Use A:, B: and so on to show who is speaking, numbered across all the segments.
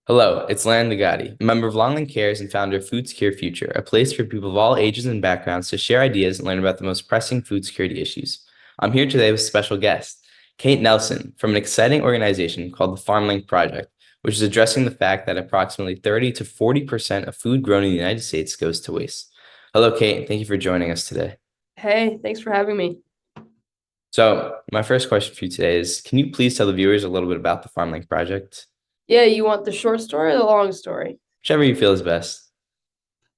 A: Hello, it's Lan Nagati, a member of Longlink Cares and founder of Food Secure Future, a place for people of all ages and backgrounds to share ideas and learn about the most pressing food security issues. I'm here today with a special guest, Kate Nelson, from an exciting organization called the Farmlink Project, which is addressing the fact that approximately 30 to 40% of food grown in the United States goes to waste. Hello, Kate, and thank you for joining us today.
B: Hey, thanks for having me.
A: So, my first question for you today is, can you please tell the viewers a little bit about the Farmlink Project?
B: Yeah, you want the short story or the long story?
A: Whichever you feel is best.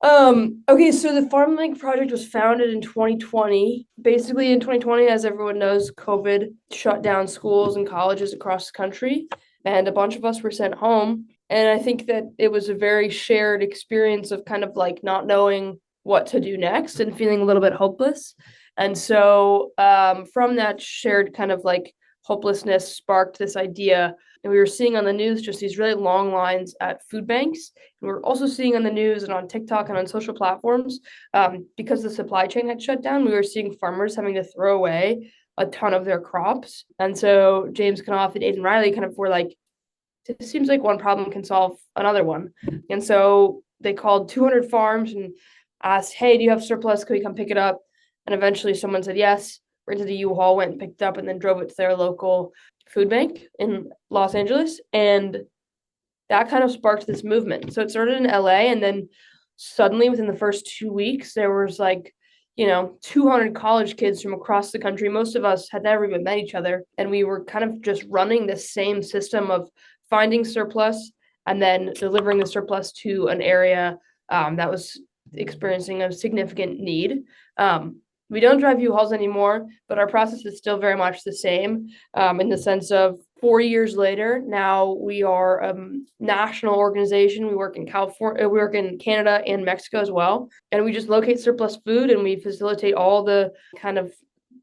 B: Okay, so the Farmlink project was founded in 2020. Basically, in 2020, as everyone knows, COVID shut down schools and colleges across the country, and a bunch of us were sent home. And I think that it was a very shared experience of kind of like not knowing what to do next and feeling a little bit hopeless. And so, from that shared kind of like hopelessness sparked this idea. And we were seeing on the news just these really long lines at food banks. And we're also seeing on the news and on TikTok and on social platforms, because the supply chain had shut down, we were seeing farmers having to throw away a ton of their crops. And so James Knopf and Aidan Riley kind of were like, it seems like one problem can solve another one. And so they called 200 farms and asked, hey, do you have surplus? Can we come pick it up? And eventually someone said yes, rented a U-Haul, went and picked it up, and then drove it to their local food bank in Los Angeles. And that kind of sparked this movement. So it started in LA, and then suddenly within the first 2 weeks, there was like, 200 college kids from across the country. Most of us had never even met each other. And we were kind of just running this same system of finding surplus and then delivering the surplus to an area that was experiencing a significant need. We don't drive U-Hauls anymore, but our process is still very much the same, in the sense of 4 years later, now we are a national organization. We work in California, we work in Canada and Mexico as well. And we just locate surplus food and we facilitate all the kind of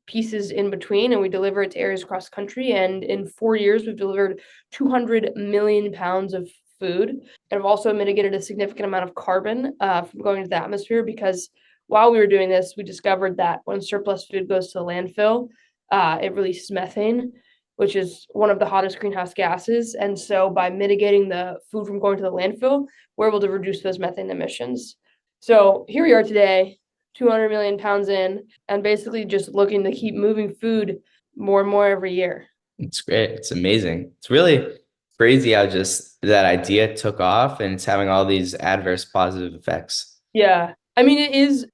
B: pieces in between, and we deliver it to areas across the country. And in 4 years, we've delivered 200 million pounds of food, and have also mitigated a significant amount of carbon from going into the atmosphere, because while we were doing this, we discovered that when surplus food goes to the landfill, it releases methane, which is one of the hottest greenhouse gases. And so by mitigating the food from going to the landfill, we're able to reduce those methane emissions. So here we are today, 200 million pounds in, and basically just looking to keep moving food more and more every year.
A: It's great. It's amazing. It's really crazy how just that idea took off and it's having all these adverse positive effects.
B: Yeah. I mean,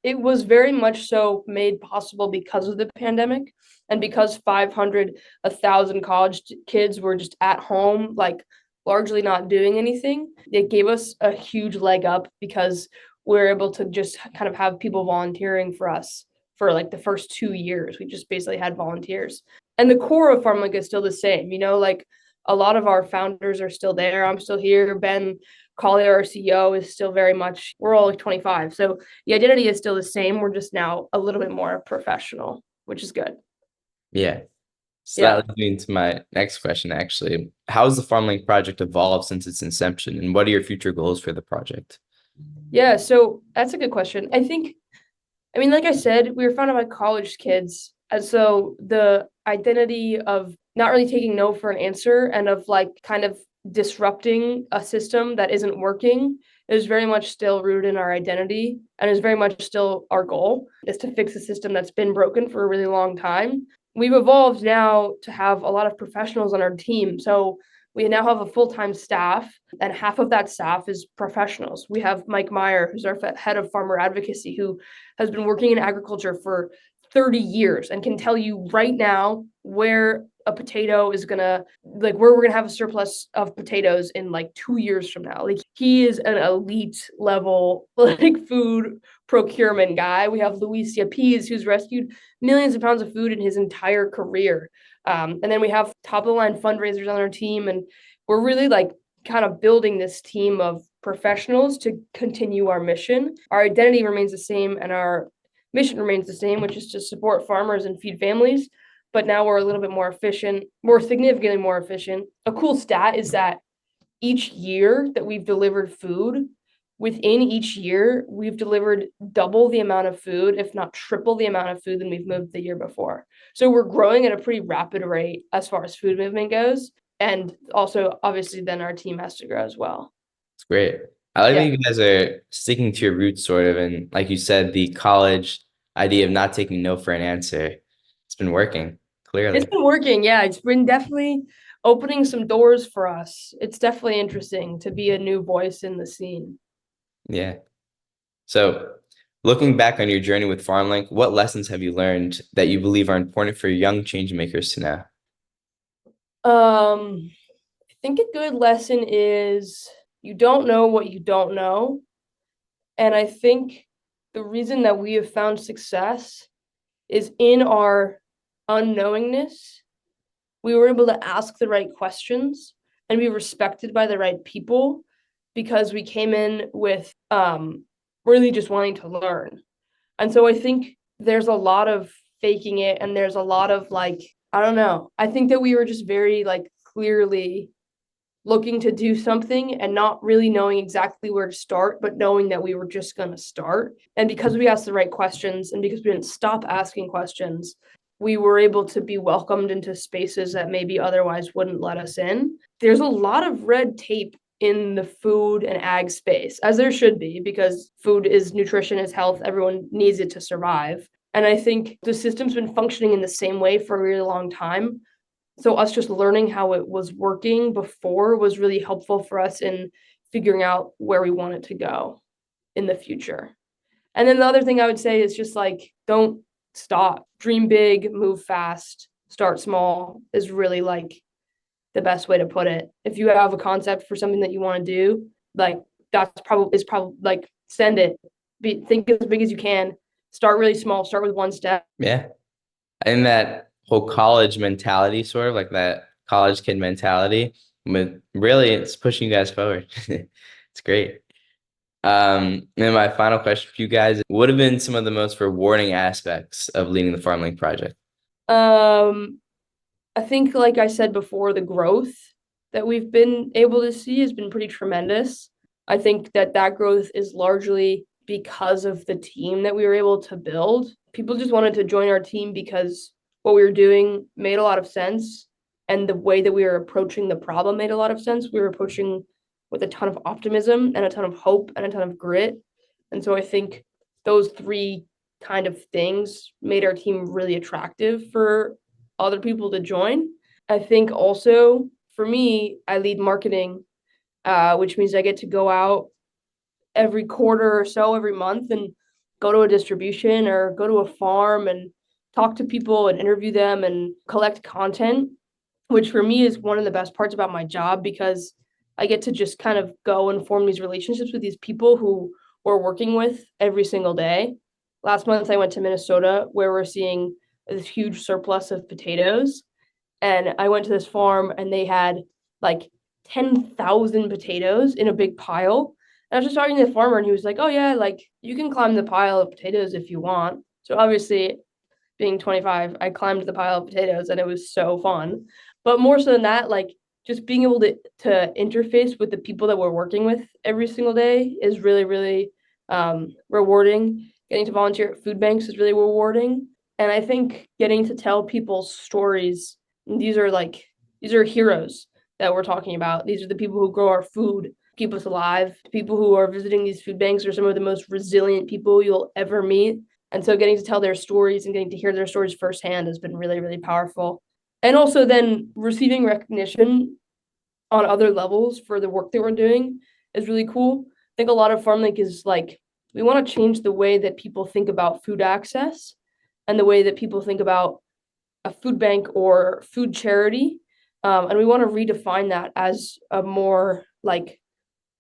B: it was very much so made possible because of the pandemic, and because 1,000 college kids were just at home, like largely not doing anything. It gave us a huge leg up because we're able to just kind of have people volunteering for us for like the first 2 years. We just basically had volunteers. And the core of FarmLink is still the same, like a lot of our founders are still there. I'm still here. Ben Collier, our CEO, is still very much, we're all like 25. So the identity is still the same. We're just now a little bit more professional, which is good.
A: Yeah. So
B: Yeah.
A: that leads me into my next question, actually. How has the FarmLink project evolved since its inception, and what are your future goals for the project?
B: Yeah. So that's a good question. I mean, like I said, we were founded by college kids. And so the identity of not really taking no for an answer and of like kind of disrupting a system that isn't working is very much still rooted in our identity, and is very much still our goal, is to fix a system that's been broken for a really long time. We've evolved now to have a lot of professionals on our team. So we now have a full-time staff, and half of that staff is professionals. We have Mike Meyer, who's our head of farmer advocacy, who has been working in agriculture for 30 years and can tell you right now where a potato is gonna, like, where we're gonna have a surplus of potatoes in like 2 years from now. Like, he is an elite level like food procurement guy. We have Luis Yepes, who's rescued millions of pounds of food in his entire career. And then we have top of the line fundraisers on our team, and we're really like kind of building this team of professionals to continue our mission. Our identity remains the same and our mission remains the same, which is to support farmers and feed families. But now we're a little bit more efficient. We're significantly more efficient. A cool stat is that each year that we've delivered food, within each year, we've delivered double the amount of food, if not triple the amount of food than we've moved the year before. So we're growing at a pretty rapid rate as far as food movement goes. And also, obviously, then our team has to grow as well.
A: It's great. I like that
B: Yeah.
A: you guys are sticking to your roots, sort of. And like you said, the college idea of not taking no for an answer, it's been working,
B: It's
A: clearly.
B: been working. Yeah. It's been definitely opening some doors for us. It's definitely interesting to be a new voice in the scene.
A: Yeah. So, looking back on your journey with FarmLink, what lessons have you learned that you believe are important for young change makers to know?
B: I think a good lesson is you don't know what you don't know. And I think the reason that we have found success is in our unknowingness. We were able to ask the right questions and be respected by the right people because we came in with really just wanting to learn. And so I think there's a lot of faking it and there's a lot of like, I don't know. I think that we were just very like clearly looking to do something and not really knowing exactly where to start, but knowing that we were just going to start. And because we asked the right questions and because we didn't stop asking questions, we were able to be welcomed into spaces that maybe otherwise wouldn't let us in. There's a lot of red tape in the food and ag space, as there should be, because food is nutrition, is health. Everyone needs it to survive. And I think the system's been functioning in the same way for a really long time. So us just learning how it was working before was really helpful for us in figuring out where we want it to go in the future. And then the other thing I would say is just like don't stop. Dream big, move fast, start small is really like the best way to put it. If you have a concept for something that you want to do, like that's probably like send it. Think as big as you can. Start really small, start with one step.
A: Yeah. And that whole college mentality, sort of like that college kid mentality, but really it's pushing you guys forward. It's great. And my final question for you guys, what have been some of the most rewarding aspects of leading the FarmLink project?
B: Um I think, like I said before, the growth that we've been able to see has been pretty tremendous. I think that that growth is largely because of the team that we were able to build. People just wanted to join our team because what we were doing made a lot of sense. And the way that we were approaching the problem made a lot of sense. We were approaching with a ton of optimism and a ton of hope and a ton of grit. And so I think those three kind of things made our team really attractive for other people to join. I think also for me, I lead marketing, which means I get to go out every quarter or so, every month, and go to a distribution or go to a farm and talk to people and interview them and collect content, which for me is one of the best parts about my job because I get to just kind of go and form these relationships with these people who we're working with every single day. Last month, I went to Minnesota where we're seeing this huge surplus of potatoes. And I went to this farm and they had like 10,000 potatoes in a big pile. And I was just talking to the farmer and he was like, oh, yeah, like you can climb the pile of potatoes if you want. So obviously, being 25, I climbed the pile of potatoes and it was so fun. But more so than that, like just being able to interface with the people that we're working with every single day is really, really rewarding. Getting to volunteer at food banks is really rewarding. And I think getting to tell people's stories, these are heroes that we're talking about. These are the people who grow our food, keep us alive. People who are visiting these food banks are some of the most resilient people you'll ever meet. And so getting to tell their stories and getting to hear their stories firsthand has been really, really powerful. And also then receiving recognition on other levels for the work that we're doing is really cool. I think a lot of FarmLink is like, we want to change the way that people think about food access and the way that people think about a food bank or food charity. And we want to redefine that as a more like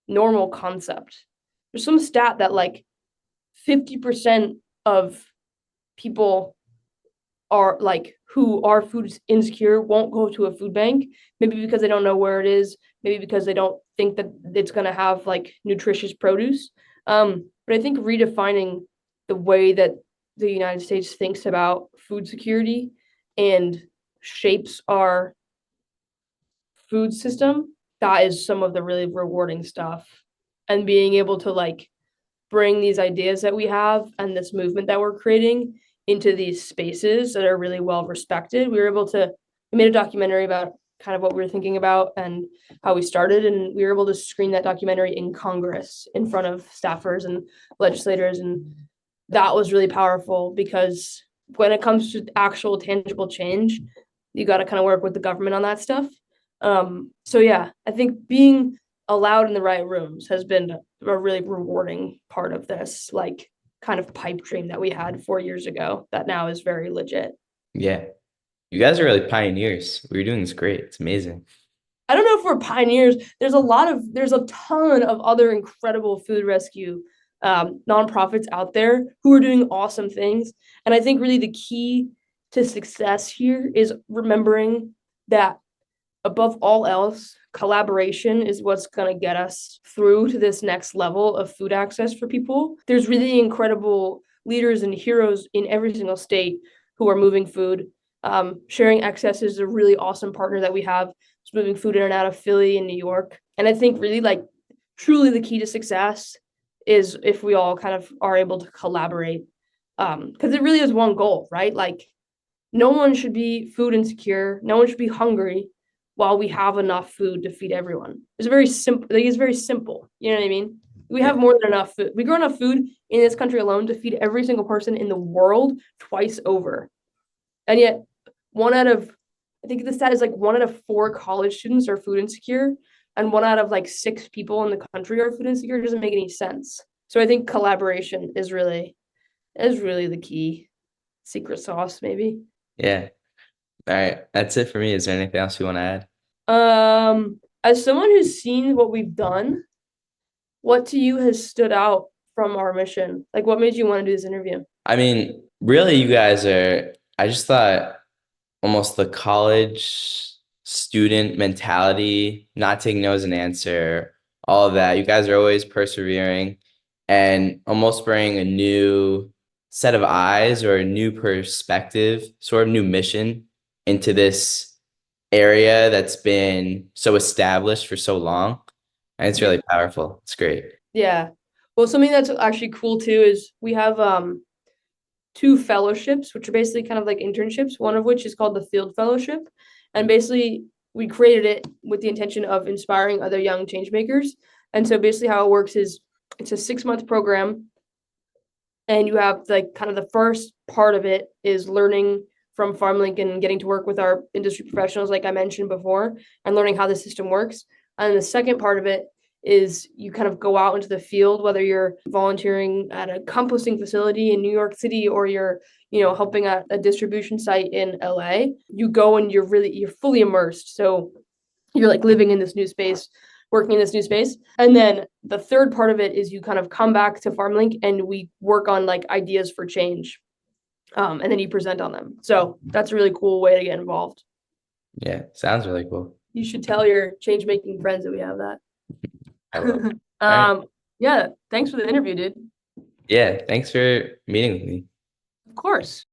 B: normal concept. There's some stat that like 50% of people are like who are food insecure won't go to a food bank, maybe because they don't know where it is, maybe because they don't think that it's going to have like nutritious produce. But I think redefining the way that the United States thinks about food security and shapes our food system, that is some of the really rewarding stuff. And being able to like bring these ideas that we have and this movement that we're creating into these spaces that are really well respected. We were able to, we made a documentary about kind of what we were thinking about and how we started. And we were able to screen that documentary in Congress in front of staffers and legislators. And that was really powerful because when it comes to actual tangible change, you got to kind of work with the government on that stuff. So yeah, I think being allowed in the right rooms has been a really rewarding part of this, like kind of pipe dream that we had 4 years ago that now is very legit.
A: Yeah. You guys are really pioneers. What you're doing is great. It's amazing.
B: I don't know if we're pioneers. There's a ton of other incredible food rescue nonprofits out there who are doing awesome things. And I think really the key to success here is remembering that above all else, collaboration is what's going to get us through to this next level of food access for people. There's really incredible leaders and heroes in every single state who are moving food. Sharing Excess is a really awesome partner that we have. It's moving food in and out of Philly and New York. And I think really like truly the key to success is if we all kind of are able to collaborate. Because it really is one goal, right? Like no one should be food insecure. No one should be hungry while we have enough food to feed everyone. It's very simple. Like, it's very simple. You know what I mean? We have more than enough food. We grow enough food in this country alone to feed every single person in the world twice over. And yet, I think the stat is like 1 out of 4 college students are food insecure, and 1 out of 6 people in the country are food insecure. It doesn't make any sense. So I think collaboration is really the key secret sauce, maybe.
A: Yeah. All right. That's it for me. Is there anything else you want to add?
B: As someone who's seen what we've done, what to you has stood out from our mission? Like, what made you want to do this interview?
A: I mean, really, you guys I just thought almost the college student mentality, not taking no as an answer, all of that. You guys are always persevering and almost bringing a new set of eyes or a new perspective, sort of new mission into this area that's been so established for so long. And it's really powerful. It's great.
B: Yeah. Well, something that's actually cool too is we have 2 fellowships, which are basically kind of like internships, one of which is called the Field Fellowship. And basically, we created it with the intention of inspiring other young changemakers. And so basically, how it works is it's a 6-month program. And you have like kind of the first part of it is learning from Farmlink and getting to work with our industry professionals, like I mentioned before, and learning how the system works. And the second part of it is you kind of go out into the field, whether you're volunteering at a composting facility in New York City or you're, helping at a distribution site in LA. You go and you're fully immersed. So you're like living in this new space, working in this new space. And then the third part of it is you kind of come back to Farmlink and we work on like ideas for change. And then you present on them. So that's a really cool way to get involved.
A: Yeah, sounds really cool.
B: You should tell your change making friends that we have that.
A: I will. Right.
B: Yeah, thanks for the interview, dude.
A: Yeah, thanks for meeting with me.
B: Of course.